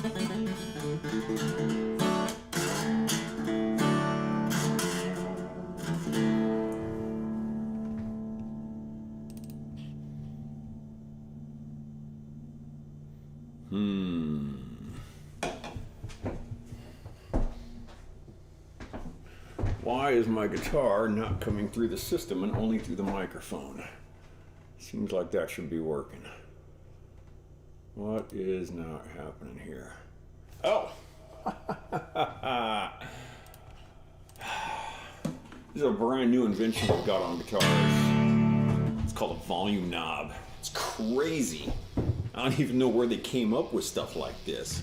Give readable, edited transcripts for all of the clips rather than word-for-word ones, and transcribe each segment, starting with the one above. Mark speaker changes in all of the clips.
Speaker 1: Why is my guitar not coming through the system and only through the microphone? Seems like that should be working. What is not happening here? Oh! This is a brand new invention we've got on guitars. It's called a volume knob. It's crazy. I don't even know where they came up with stuff like this.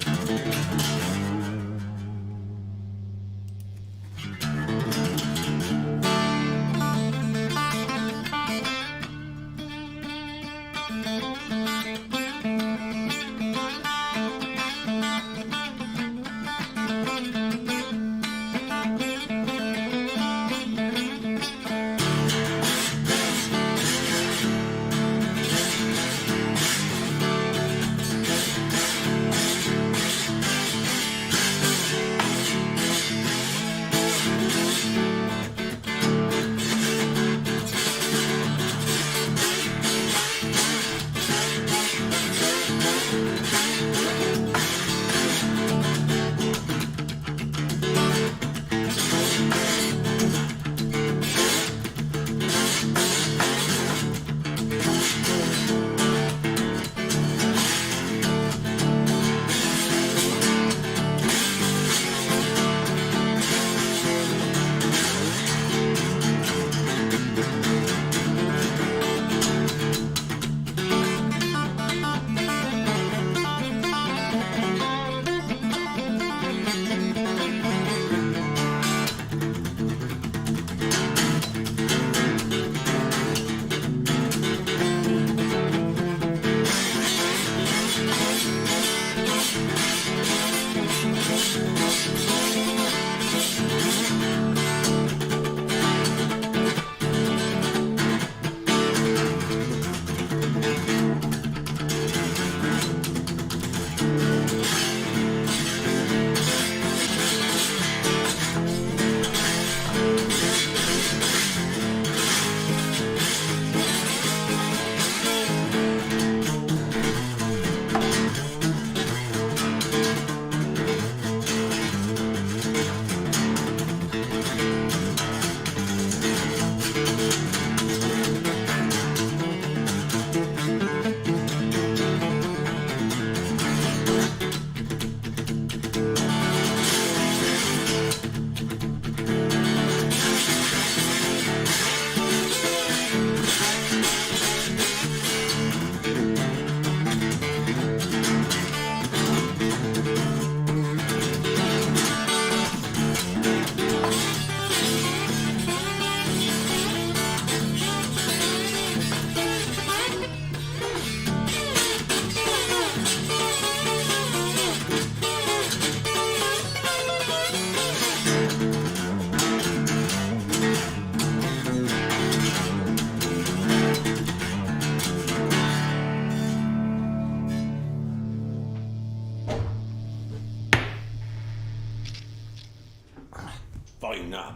Speaker 1: Volume knob.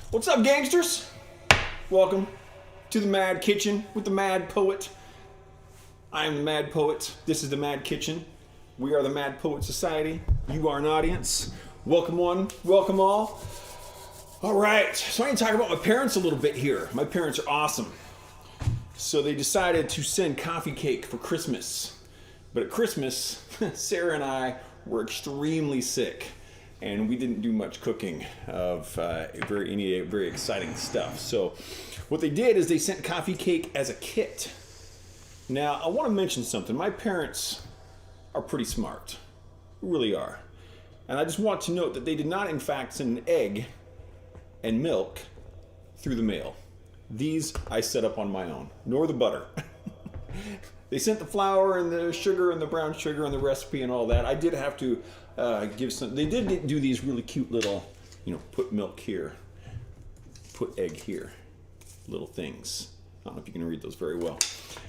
Speaker 1: What's up, gangsters? Welcome to the Mad Kitchen with the Mad Poet. I am the Mad Poet. This is the Mad Kitchen. We are the Mad Poet Society. You are an audience. Welcome one, welcome all. All right, so I need to talk about my parents a little bit here. My parents are awesome. So they decided to send coffee cake for Christmas. But at Christmas, Sarah and I were extremely sick. And we didn't do much cooking of any very exciting stuff. So what they did is they sent coffee cake as a kit. Now, I want to mention something. My parents are pretty smart. Really are. And I just want to note that they did not, in fact, send an egg and milk through the mail. These I set up on my own, nor the butter. They sent the flour and the sugar and the brown sugar and the recipe and all that. I did have to give some. They did do these really cute little, put milk here, put egg here, little things. I don't know if you can read those very well.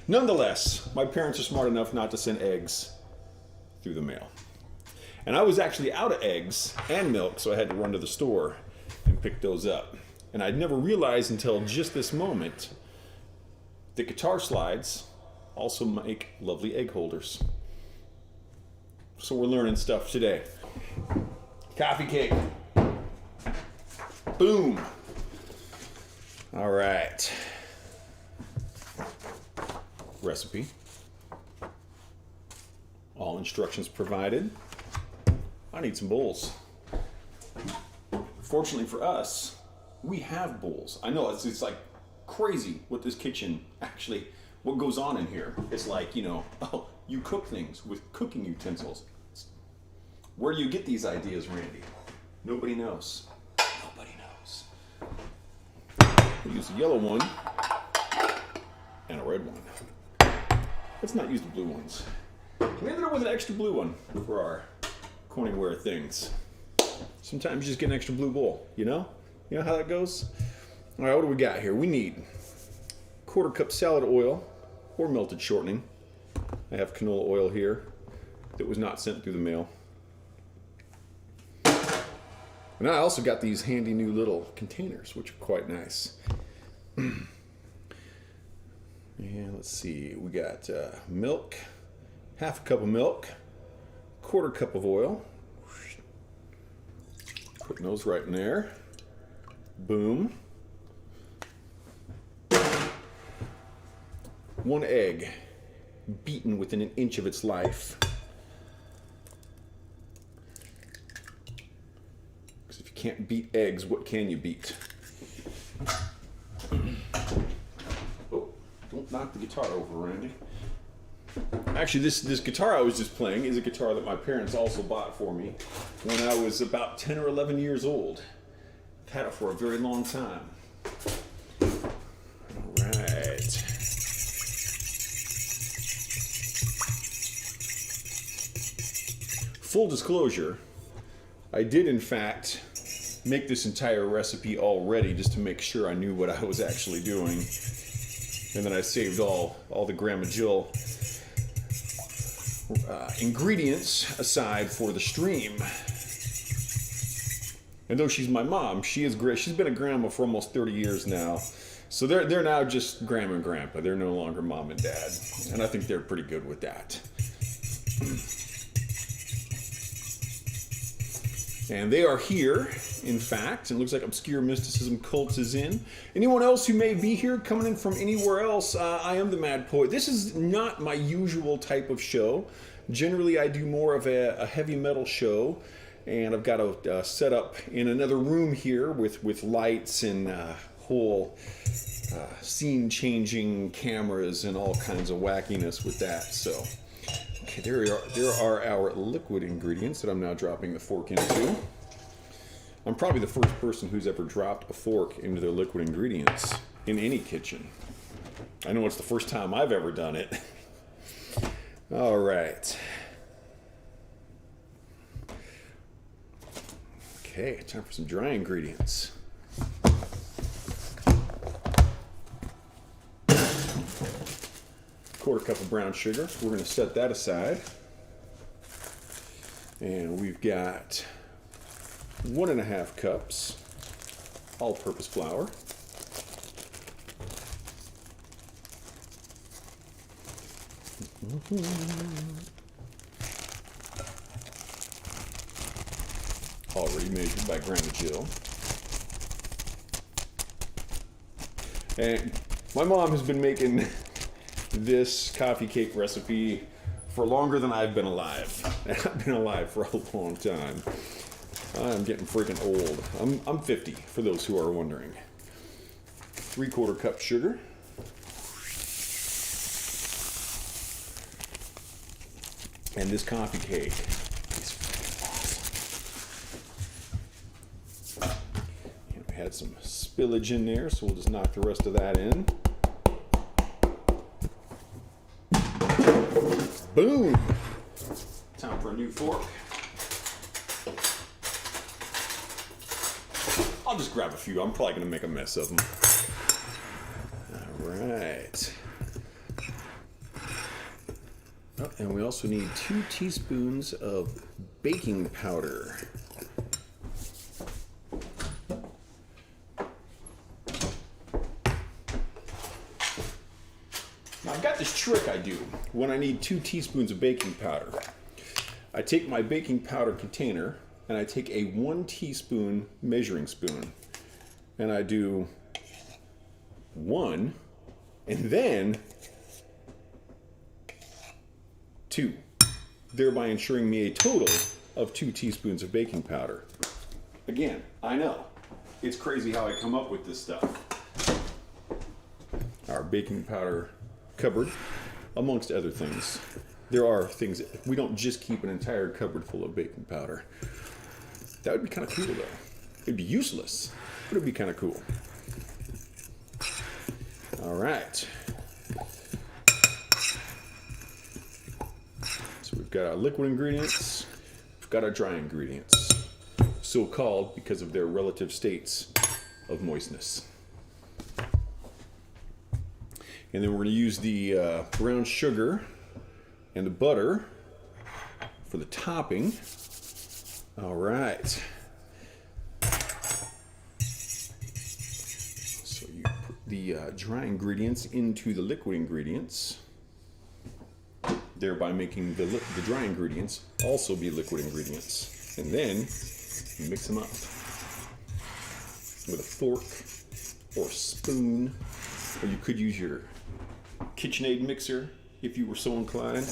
Speaker 1: Nonetheless, my parents are smart enough not to send eggs through the mail. And I was actually out of eggs and milk, so I had to run to the store and pick those up. And I'd never realized until just this moment that guitar slides also make lovely egg holders. So we're learning stuff today. Coffee cake. Boom. All right. Recipe. All instructions provided. I need some bowls. Fortunately for us, we have bowls. I know it's like crazy what this kitchen actually, what goes on in here. It's like, you know, oh, you cook things with cooking utensils. Where do you get these ideas, Randy? Nobody knows. Nobody knows. We use a yellow one and a red one. Let's not use the blue ones. We ended up with an extra blue one for our Corningware things. Sometimes you just get an extra blue bowl, you know? You know how that goes? All right, what do we got here? We need 1/4 cup salad oil or melted shortening. I have canola oil here that was not sent through the mail. And I also got these handy new little containers, which are quite nice. And let's see, we got milk, 1/2 cup of milk, 1/4 cup of oil. Putting those right in there. Boom. 1 egg, beaten within an inch of its life. Because if you can't beat eggs, what can you beat? Oh, don't knock the guitar over, Randy. Actually, this guitar I was just playing is a guitar that my parents also bought for me when I was about 10 or 11 years old. I've had it for a very long time. All right. Full disclosure, I did in fact make this entire recipe already just to make sure I knew what I was actually doing. And then I saved all the Grandma Jill ingredients aside for the stream. And though she's my mom, she is great. She's been a grandma for almost 30 years now. So they're now just grandma and grandpa. They're no longer mom and dad. And I think they're pretty good with that. And they are here, in fact. It looks like Obscure Mysticism Cults is in. Anyone else who may be here, coming in from anywhere else, I am the Mad Poet. This is not my usual type of show. Generally, I do more of a heavy metal show. And I've got a setup in another room here with lights and whole scene-changing cameras and all kinds of wackiness with that. So, okay, there are our liquid ingredients that I'm now dropping the fork into. I'm probably the first person who's ever dropped a fork into their liquid ingredients in any kitchen. I know it's the first time I've ever done it. All right. Okay, time for some dry ingredients. Quarter cup of brown sugar. We're going to set that aside. And we've got 1.5 cups all-purpose flour. Already measured by Grandma Jill. And my mom has been making this coffee cake recipe for longer than I've been alive. And I've been alive for a long time. I'm getting freaking old. I'm 50, for those who are wondering. 3/4 cup sugar. And this coffee cake is awesome. And we had some spillage in there, so we'll just knock the rest of that in. Boom! Time for a new fork. I'll just grab a few. I'm probably going to make a mess of them. All right. Oh, and we also need 2 teaspoons of baking powder. Now I've got this trick I do when I need 2 teaspoons of baking powder. I take my baking powder container and I take a 1 teaspoon measuring spoon and I do 1 and then 2, thereby ensuring me a total of 2 teaspoons of baking powder. Again, I know, it's crazy how I come up with this stuff. Our baking powder cupboard, amongst other things. There are things, we don't just keep an entire cupboard full of baking powder. That would be kind of cool though. It'd be useless, but it'd be kind of cool. All right. So we've got our liquid ingredients, we've got our dry ingredients, so called because of their relative states of moistness. And then we're going to use the brown sugar and the butter for the topping. All right. So you put the dry ingredients into the liquid ingredients, thereby making the dry ingredients also be liquid ingredients. And then you mix them up with a fork or spoon, or you could use your KitchenAid mixer if you were so inclined.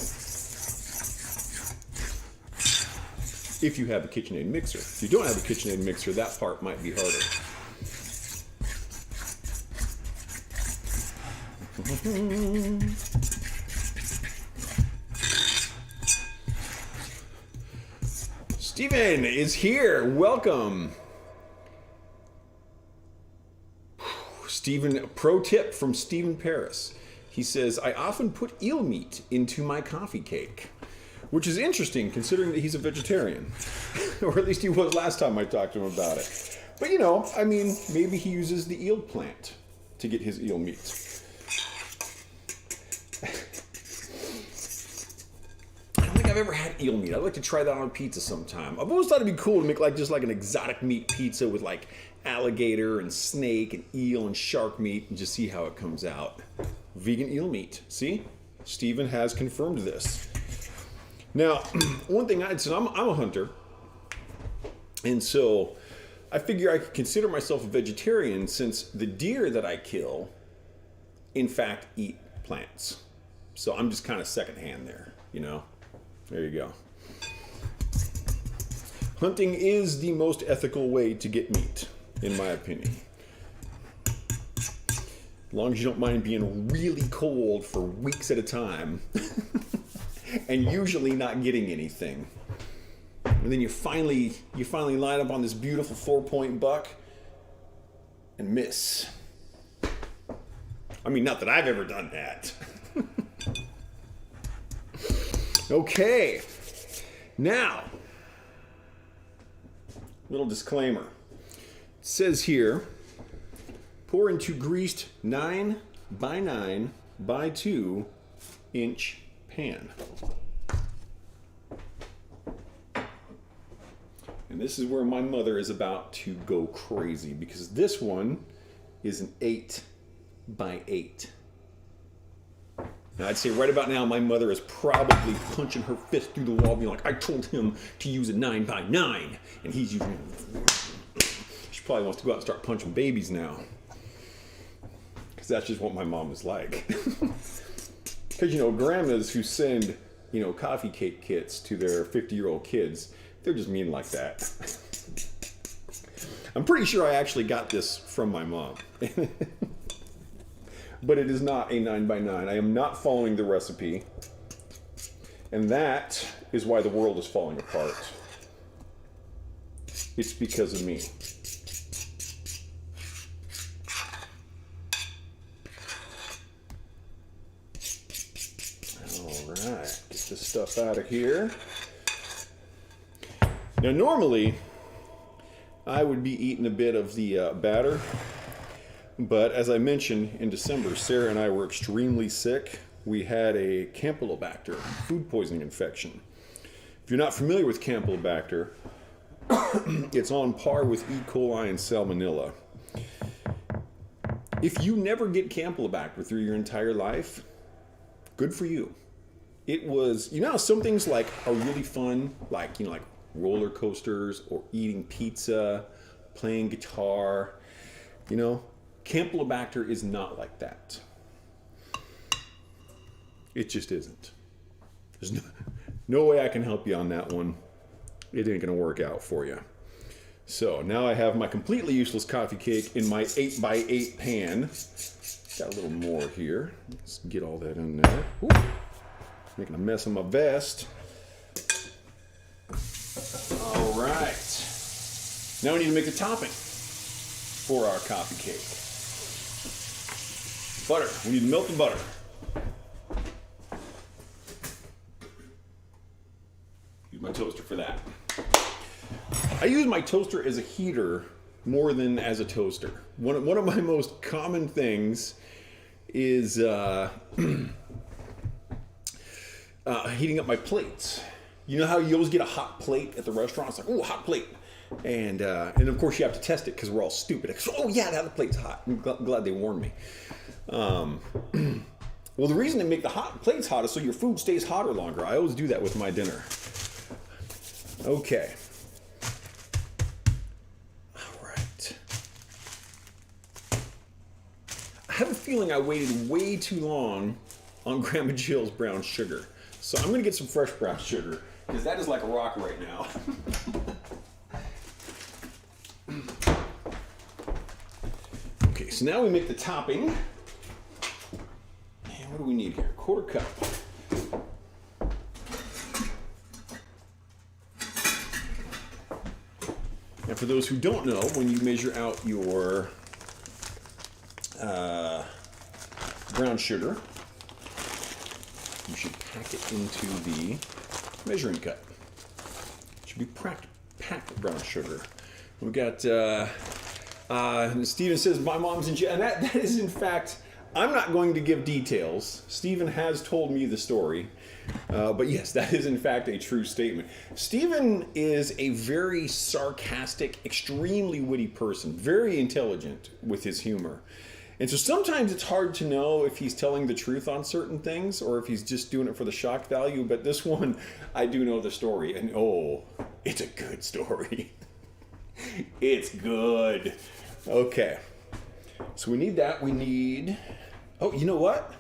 Speaker 1: If you have a KitchenAid mixer. If you don't have a KitchenAid mixer, that part might be harder. Steven is here. Welcome. Steven, pro tip from Stephen Paris. He says, I often put eel meat into my coffee cake, which is interesting considering that he's a vegetarian, or at least he was last time I talked to him about it. But you know, I mean, maybe he uses the eel plant to get his eel meat. I don't think I've ever had eel meat. I'd like to try that on pizza sometime. I've always thought it'd be cool to make like just like an exotic meat pizza with like alligator and snake and eel and shark meat and just see how it comes out. Vegan eel meat. See? Stephen has confirmed this. Now, one thing I'd say, I'm a hunter, and so I figure I could consider myself a vegetarian since the deer that I kill, in fact, eat plants. So I'm just kind of secondhand there, you know? There you go. Hunting is the most ethical way to get meat, in my opinion. As long as you don't mind being really cold for weeks at a time and usually not getting anything. And then you finally line up on this beautiful 4-point buck and miss. I mean, not that I've ever done that. Okay. Now, little disclaimer. It says here, pour into greased 9 by 9 by 2 inch pan. And this is where my mother is about to go crazy because this one is an 8 by 8. Now I'd say right about now my mother is probably punching her fist through the wall being like, I told him to use a 9 by 9 and he's using it. She probably wants to go out and start punching babies now. Because that's just what my mom is like. Because, you know, grandmas who send, you know, coffee cake kits to their 50-year-old kids, they're just mean like that. I'm pretty sure I actually got this from my mom. But it is not a 9 by 9. I am not following the recipe. And that is why the world is falling apart. It's because of me. Alright, get this stuff out of here. Now normally, I would be eating a bit of the batter, but as I mentioned in December, Sarah and I were extremely sick. We had a Campylobacter food poisoning infection. If you're not familiar with Campylobacter, it's on par with E. coli and Salmonella. If you never get Campylobacter through your entire life, good for you. It was, you know how some things like are really fun, like, you know, like roller coasters or eating pizza, playing guitar, you know? Campylobacter is not like that. It just isn't. There's no way I can help you on that one. It ain't gonna work out for you. So now I have my completely useless coffee cake in my 8x8 pan. Got a little more here. Let's get all that in there. Ooh, making a mess of my vest. All right. Now we need to make the topping for our coffee cake. Butter. We need to melt the butter. Use my toaster for that. I use my toaster as a heater more than as a toaster. One of my most common things is heating up my plates. You know how you always get a hot plate at the restaurant? It's like, oh, hot plate. And of course you have to test it because we're all stupid. Oh yeah, the plate's hot. I'm glad they warned me. Well, the reason they make the hot plates hot is so your food stays hotter longer. I always do that with my dinner. Okay. All right. I have a feeling I waited way too long on Grandma Jill's brown sugar. So I'm going to get some fresh brown sugar because that is like a rock right now. Okay, so now we make the topping. And what do we need here? 1/4 cup. And for those who don't know, when you measure out your brown sugar, you should pack it into the measuring cup. It should be packed brown sugar. We've got, Stephen says, my mom's in jail. And that is, in fact, I'm not going to give details. Stephen has told me the story. But yes, that is, in fact, a true statement. Stephen is a very sarcastic, extremely witty person, very intelligent with his humor. And so sometimes it's hard to know if he's telling the truth on certain things or if he's just doing it for the shock value. But this one, I do know the story. And oh, it's a good story. It's good. Okay. So we need that. We need... Oh, you know what?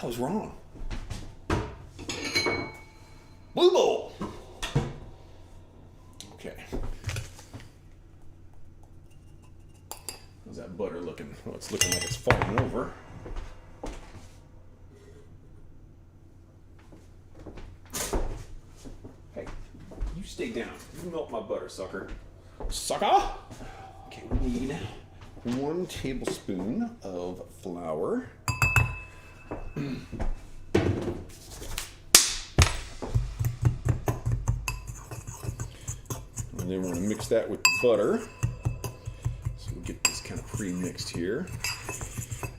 Speaker 1: I was wrong. Blue bowl. Okay. How's that butter looking? Well, it's looking like it's falling over. Hey, you stay down. You melt my butter, sucker. Sucker! Okay, we need 1 tablespoon of flour. And then we're going to mix that with butter. So we'll get this kind of pre-mixed here.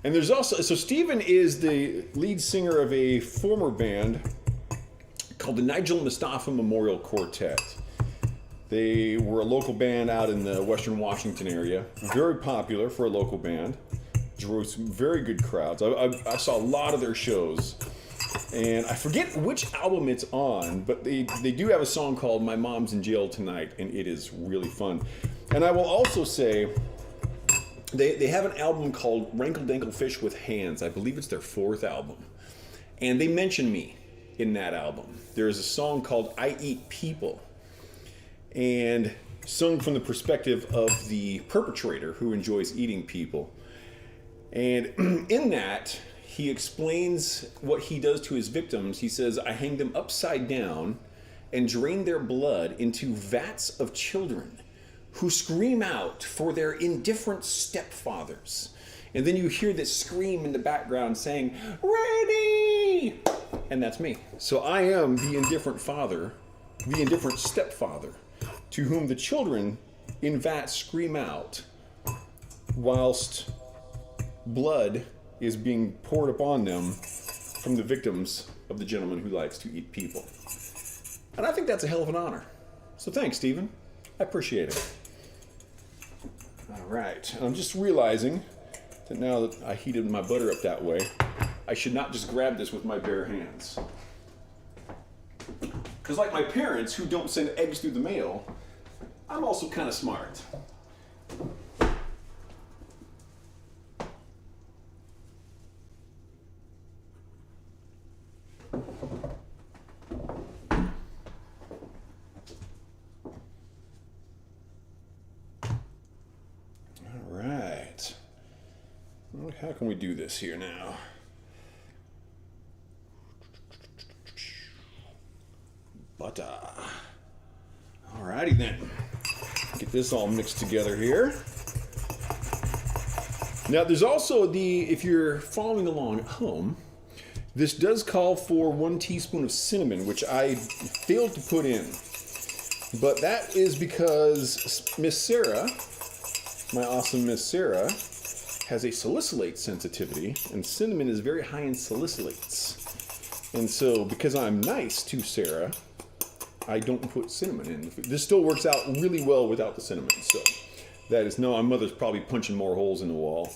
Speaker 1: And there's also, so Stephen is the lead singer of a former band called the Nigel Mustafa Memorial Quartet. They were a local band out in the Western Washington area. Very popular for a local band. Drew some very good crowds. I saw a lot of their shows. And I forget which album it's on, but they do have a song called My Mom's in Jail Tonight, and it is really fun. And I will also say, they have an album called Rankle Dankle Fish with Hands. I believe it's their 4th album. And they mention me in that album. There's a song called I Eat People, and sung from the perspective of the perpetrator who enjoys eating people. And in that, he explains what he does to his victims. He says, I hang them upside down and drain their blood into vats of children who scream out for their indifferent stepfathers. And then you hear this scream in the background saying, ready! And that's me. So I am the indifferent father, the indifferent stepfather, to whom the children in vats scream out whilst blood is being poured upon them from the victims of the gentleman who likes to eat people. And I think that's a hell of an honor. So thanks, Stephen. I appreciate it. All right. And I'm just realizing that now that I heated my butter up that way, I should not just grab this with my bare hands. Because like my parents who don't send eggs through the mail, I'm also kind of smart. How can we do this here now? Butter. Alrighty then. Get this all mixed together here. Now there's also if you're following along at home, this does call for 1 teaspoon of cinnamon, which I failed to put in. But that is because Miss Sarah, my awesome Miss Sarah, has a salicylate sensitivity, and cinnamon is very high in salicylates. And so, because I'm nice to Sarah, I don't put cinnamon in. This still works out really well without the cinnamon. So, that is, no, my mother's probably punching more holes in the wall.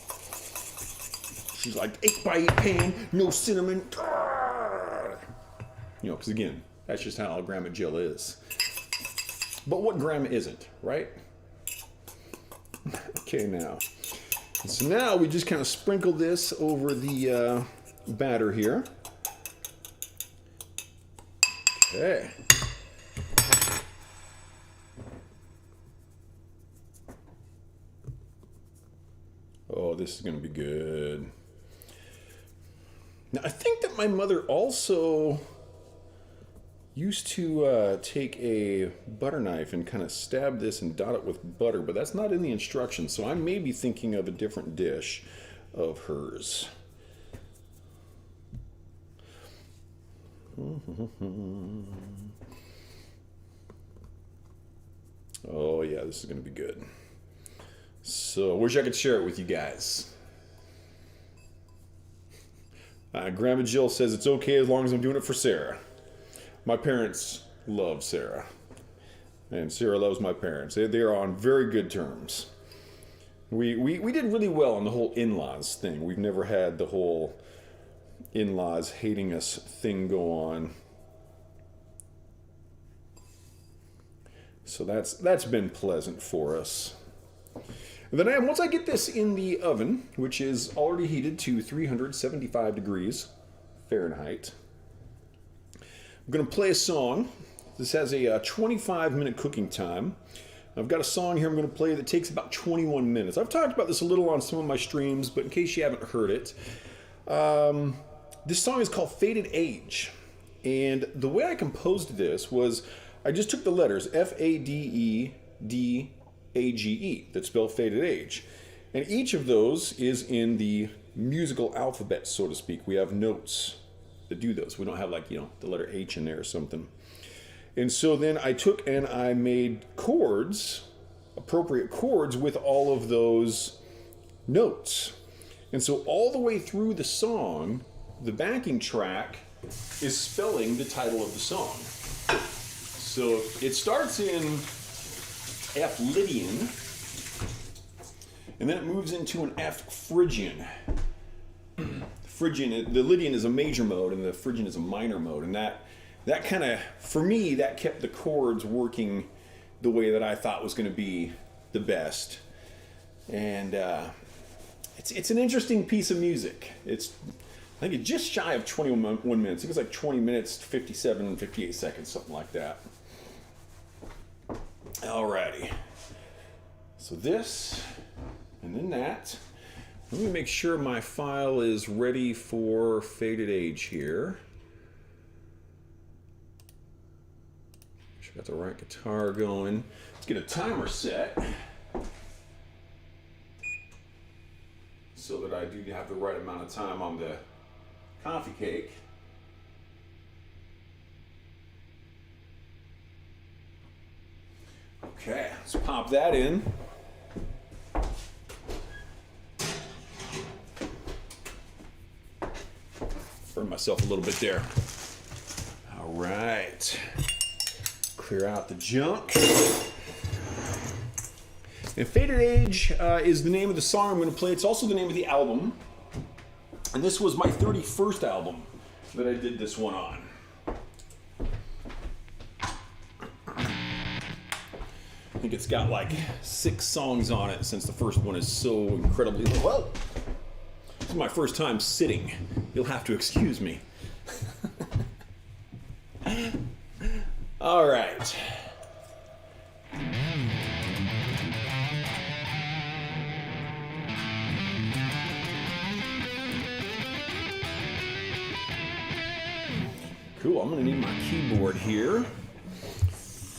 Speaker 1: She's like, 8x8 pan, no cinnamon. You know, because again, that's just how Grandma Jill is. But what grandma isn't, right? Okay, now. So now we just kind of sprinkle this over the batter here. Okay. Oh, this is going to be good. Now, I think that my mother also used to take a butter knife and kind of stab this and dot it with butter, but that's not in the instructions, so I may be thinking of a different dish of hers. Oh yeah, this is going to be good. So, wish I could share it with you guys. Grandma Jill says it's okay as long as I'm doing it for Sarah. My parents love Sarah, and Sarah loves my parents. They are on very good terms. We did really well on the whole in-laws thing. We've never had the whole in-laws hating us thing go on. So that's been pleasant for us. And then once I get this in the oven, which is already heated to 375 degrees Fahrenheit, I'm going to play a song. This has a 25-minute cooking time. I've got a song here I'm going to play that takes about 21 minutes. I've talked about this a little on some of my streams, but in case you haven't heard it, this song is called Faded Age. And the way I composed this was I just took the letters F-A-D-E-D-A-G-E that spell Faded Age. And each of those is in the musical alphabet, so to speak. We have notes that do those. We don't have like, the letter H in there or something. And so then I took and I made chords, appropriate chords with all of those notes. And so all the way through the song, the backing track is spelling the title of the song. So it starts in F Lydian, and then it moves into an F Phrygian. Phrygian, the Lydian is a major mode and the Phrygian is a minor mode, and that kind of, for me, that kept the chords working the way that I thought was going to be the best. And it's an interesting piece of music. I think it's just shy of 21 minutes. I think it's like 20 minutes, 57, 58 seconds, something like that. Alrighty. So this, and then that. Let me make sure my file is ready for Faded Age here. Make sure I got the right guitar going. Let's get a timer set so that I do have the right amount of time on the coffee cake. Okay, let's pop that in. Burn myself a little bit there. All right. Clear out the junk. And Faded Age is the name of the song I'm going to play. It's also the name of the album. And this was my 31st album that I did this one on. I think it's got like 6 songs on it since the first one is so incredibly... Whoa! This is my first time sitting. You'll have to excuse me. All right. Cool, I'm gonna need my keyboard here. I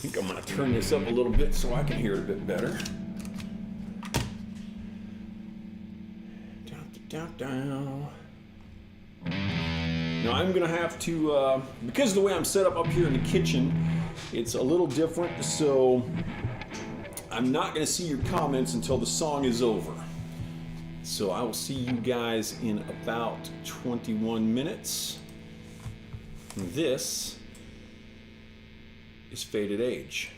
Speaker 1: think I'm gonna turn this up a little bit so I can hear it a bit better. Now I'm gonna have to, because of the way I'm set up here in the kitchen, it's a little different, so I'm not gonna see your comments until the song is over. So I will see you guys in about 21 minutes. This is Faded Age.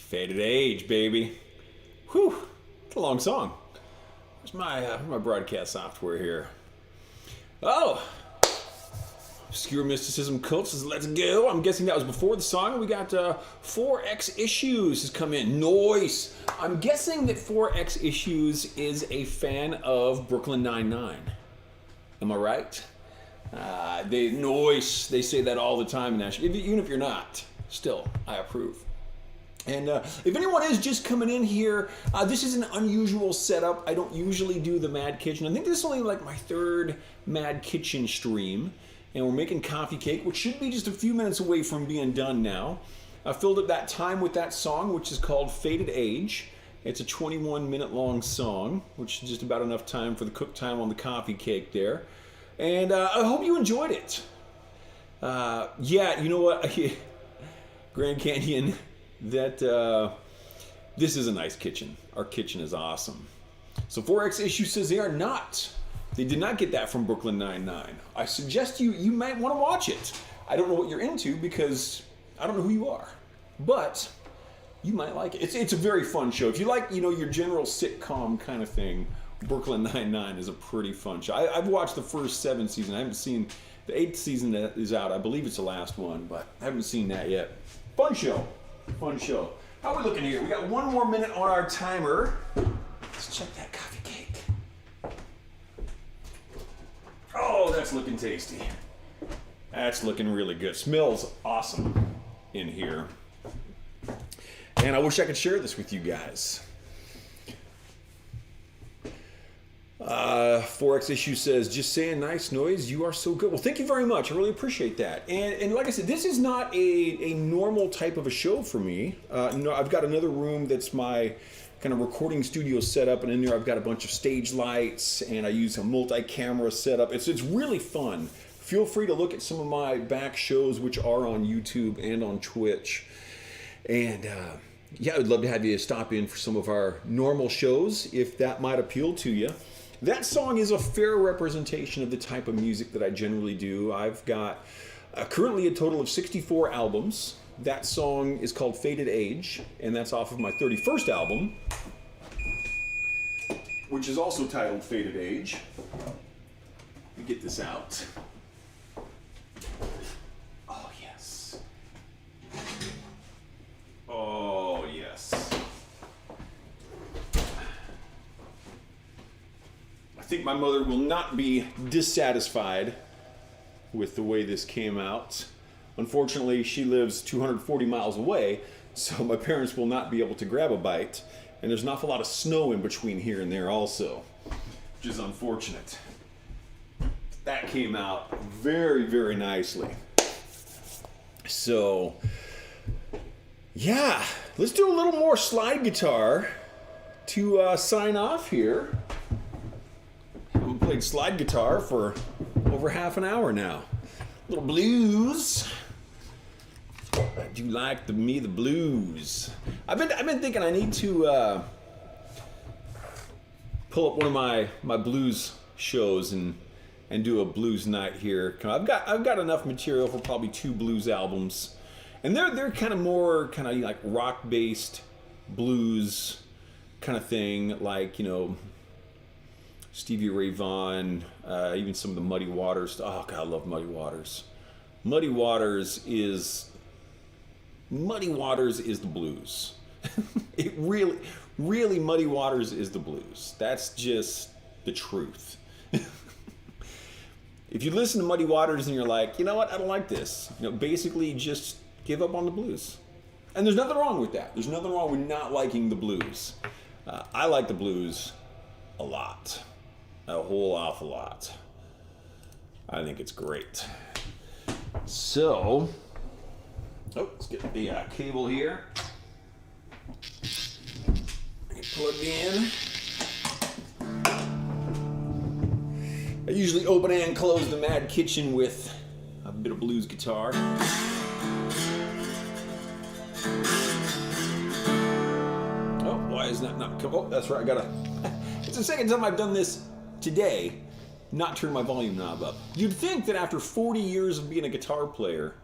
Speaker 1: Faded Age, baby. Whew, it's a long song. Where's my broadcast software here? Oh, Obscure Mysticism Cults says, let's go. I'm guessing that was before the song. We got 4X Issues has come in. Nice. I'm guessing that 4X Issues is a fan of Brooklyn Nine-Nine. Am I right? They say that all the time, even if you're not. Still, I approve. And if anyone is just coming in here, this is an unusual setup. I don't usually do the Mad Kitchen. I think this is only like my third Mad Kitchen stream. And we're making coffee cake, which should be just a few minutes away from being done now. I filled up that time with that song, which is called Faded Age. It's a 21-minute long song, which is just about enough time for the cook time on the coffee cake there. And I hope you enjoyed it. Yeah, you know what? Grand Canyon, this is a nice kitchen. Our kitchen is awesome. So 4X Issue says they did not get that from Brooklyn Nine-Nine. I suggest you might want to watch it. I don't know what you're into because I don't know who you are, but you might like it. It's a very fun show. If you like, your general sitcom kind of thing, Brooklyn Nine-Nine is a pretty fun show. I've watched the first 7 seasons. I haven't seen the 8th season that is out. I believe it's the last one, but I haven't seen that yet. Fun show. Fun show. How are we looking here? We got 1 more minute on our timer. Let's check that coffee cake. Oh, that's looking tasty. That's looking really good. Smells awesome in here. And I wish I could share this with you guys. 4X Issue says, just saying nice noise. You are so good. Well, thank you very much. I really appreciate that. And like I said, this is not a normal type of a show for me. I've got another room that's my kind of recording studio setup, and in there I've got a bunch of stage lights, and I use a multi-camera setup. It's really fun. Feel free to look at some of my back shows, which are on YouTube and on Twitch. And yeah, I'd love to have you stop in for some of our normal shows, if that might appeal to you. That song is a fair representation of the type of music that I generally do. I've got currently a total of 64 albums. That song is called Faded Age, and that's off of my 31st album, which is also titled Faded Age. Let me get this out. Oh, yes. Oh, yes. I think my mother will not be dissatisfied with the way this came out. Unfortunately, she lives 240 miles away, so my parents will not be able to grab a bite. And there's an awful lot of snow in between here and there also, which is unfortunate. That came out very, very nicely. So, yeah, let's do a little more slide guitar to sign off here. I've played slide guitar for over half an hour now. A little blues. I do like the blues. I've been thinking I need to pull up one of my blues shows and do a blues night here. I've got enough material for probably 2 blues albums, and they're kind of more kind of like rock based blues kind of thing, like Stevie Ray Vaughan, even some of the Muddy Waters. Oh God, I love Muddy Waters. Muddy Waters is the blues. It really Muddy Waters is the blues. That's just the truth. If you listen to Muddy Waters and you're like, you know what, I don't like this, basically just give up on the blues. And there's nothing wrong with that. There's nothing wrong with not liking the blues. I like the blues a lot. A whole awful lot. I think it's great. So, let's get the cable here. Plug in. I usually open and close the Mad Kitchen with a bit of blues guitar. Oh, why is that not coming? Oh, that's right, I gotta... It's the second time I've done this today, not turn my volume knob up. You'd think that after 40 years of being a guitar player,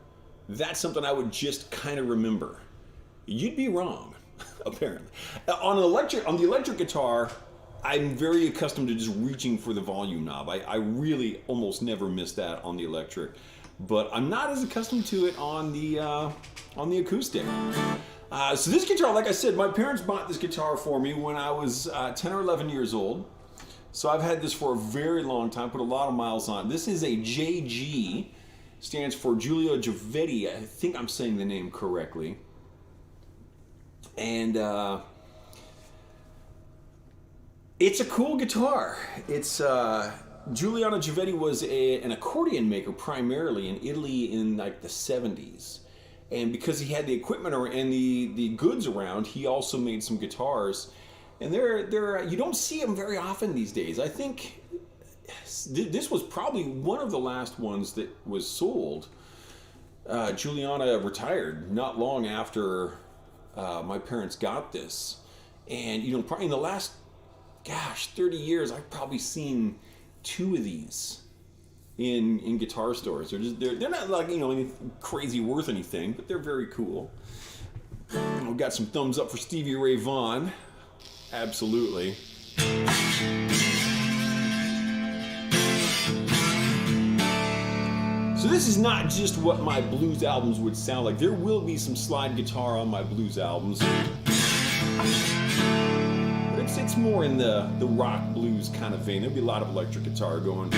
Speaker 1: that's something I would just kind of remember. You'd be wrong. apparently. On the electric guitar, I'm very accustomed to just reaching for the volume knob. I really almost never miss that on the electric, but I'm not as accustomed to it on the acoustic. So this guitar, like I said, my parents bought this guitar for me when I was 10 or 11 years old. So I've had this for a very long time, put a lot of miles on it. This is a JG, stands for Giulio Giovetti. I think I'm saying the name correctly. And it's a cool guitar. It's Giuliano Giovetti was an accordion maker primarily in Italy in like the 70s. And because he had the equipment and the goods around, he also made some guitars. And they're you don't see them very often these days. I think this was probably one of the last ones that was sold. Giuliano retired not long after my parents got this. And, you know, probably in the last, 30 years, I've probably seen 2 of these in guitar stores. They're not like, you know, anything crazy worth anything, but they're very cool. We've got some thumbs up for Stevie Ray Vaughan. Absolutely. So this is not just what my blues albums would sound like. There will be some slide guitar on my blues albums. But it's more in the rock blues kind of vein. There'll be a lot of electric guitar going.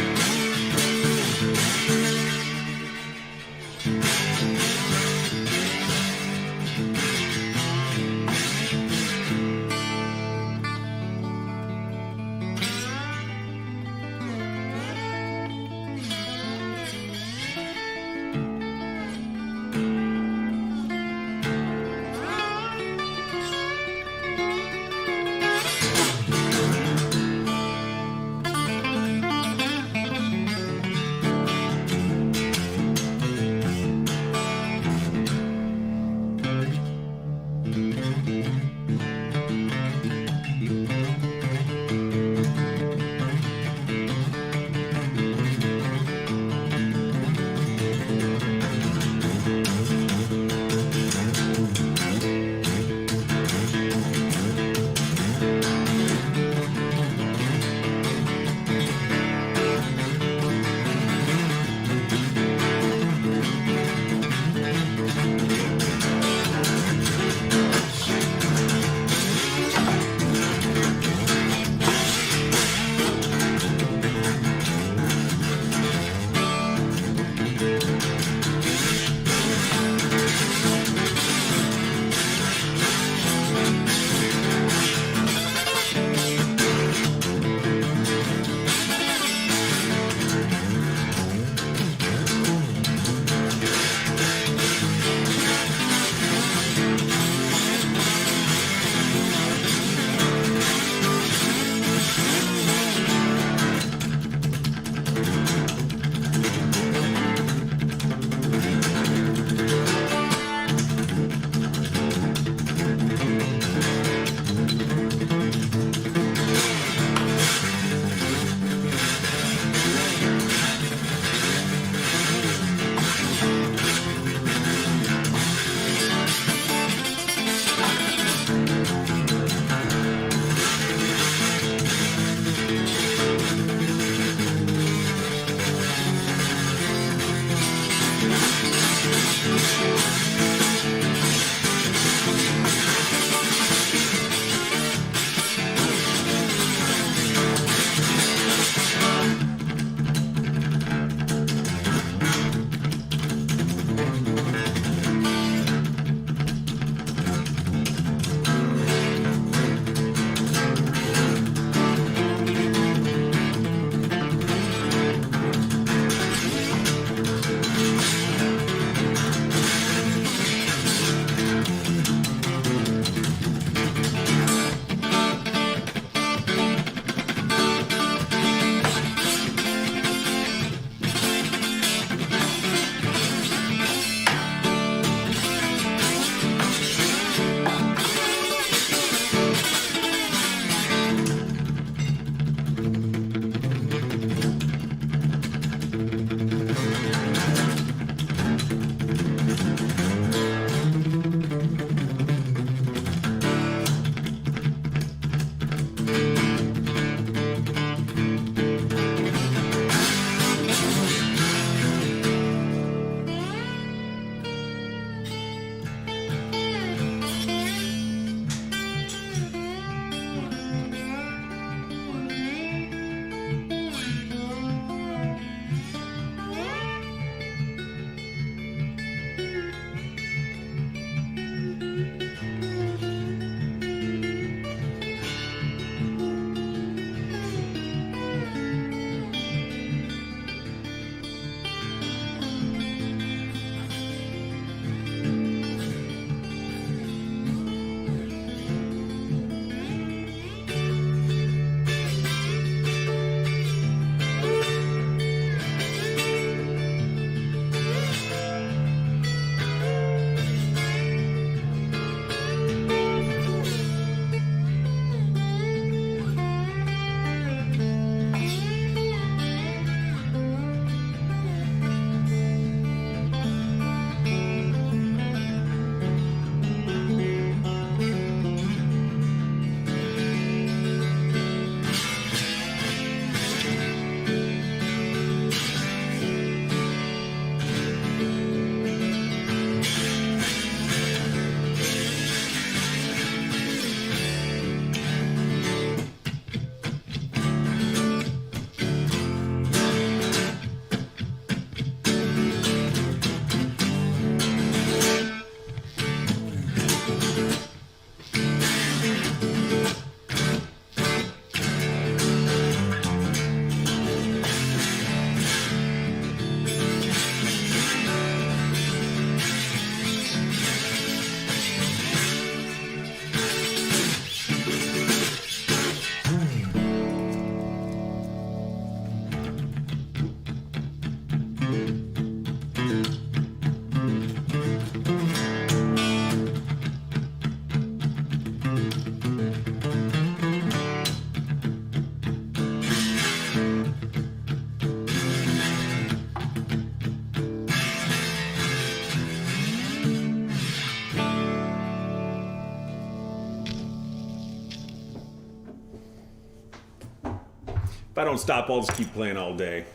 Speaker 1: If I don't stop, I'll just keep playing all day.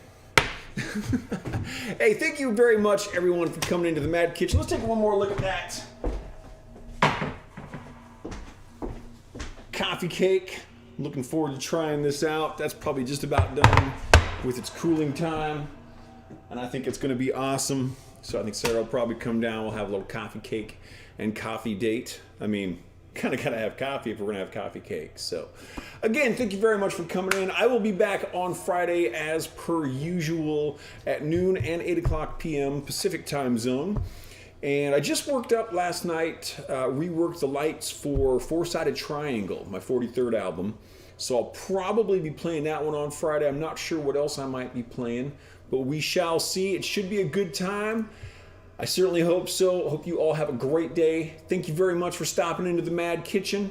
Speaker 1: Hey, thank you very much, everyone, for coming into the Mad Kitchen. Let's take one more look at that. Coffee cake. Looking forward to trying this out. That's probably just about done with its cooling time. And I think it's going to be awesome. So I think Sarah will probably come down. We'll have a little coffee cake and coffee date. I mean, kind of got to have coffee if we're going to have coffee cake. So again, thank you very much for coming in. I will be back on Friday as per usual at noon and 8 o'clock p.m. Pacific time zone. And I just worked up last night, reworked the lights for Four-Sided Triangle, my 43rd album. So I'll probably be playing that one on Friday. I'm not sure what else I might be playing, but we shall see. It should be a good time. I certainly hope so. Hope you all have a great day. Thank you very much for stopping into the Mad Kitchen.